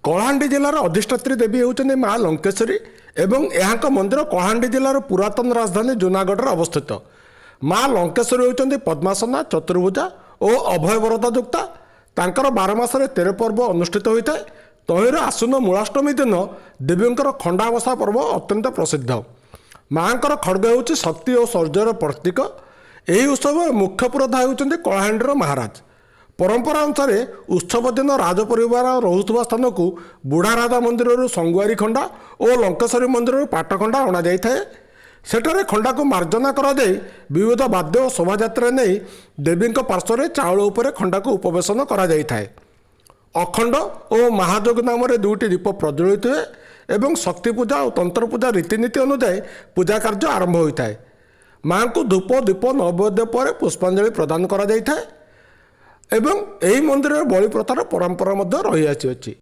कलाहांडी जिलार अधिष्ठात्री देवी होउछन्ती माँ लंकेश्वरी एवं यहाँ मंदिर कलाहांडी जिलार पुरातन राजधानी जूनागढ़ अवस्थित। माँ लंकेश्वरी होउछन्ती पद्मासना चतुर्भुजा और अभय वरदा युक्ता। तांकर 12 मासरे 13 पर्व अनुष्ठित होता है। तहिर आश्विन मूलाष्टमी दिन देवींकर खंडावसा पर्व अत्यंत प्रसिद्ध। माँकर खड्ग होउछि शक्ति और शौर्यर प्रतीक। यही उत्सव मुख्य पुरोधा होउछन्ती कलाहांडीर महाराज। परंपरा अनुसार उत्सव दिन राजपरिवार रोहुवा स्थान को बुढ़ा राजा मंदिर संगुआरी खंडा और लंकेश्वरी मंदिर पाटखंडा अणा जाए। सेठारे खंडा को मार्जना करा जाय विविध वाद्य और शोभायात्रा नहीं देवी पार्श्व चाउल उपर खंडा को उपवेशन करा जाय थाए। अखंड और महाजोग नाम दुईटी दीप प्रज्वलित हुए एवं शक्ति पूजा और तंत्र पूजा रीतिनीति अनुसार पूजा कार्य आरंभ होता है। माँ को धूप दीप नैवेद्य पर पुष्पांजलि प्रदान करा जाय थाए एवं यही मंदिर बलि प्रथार परंपरा रही आसी।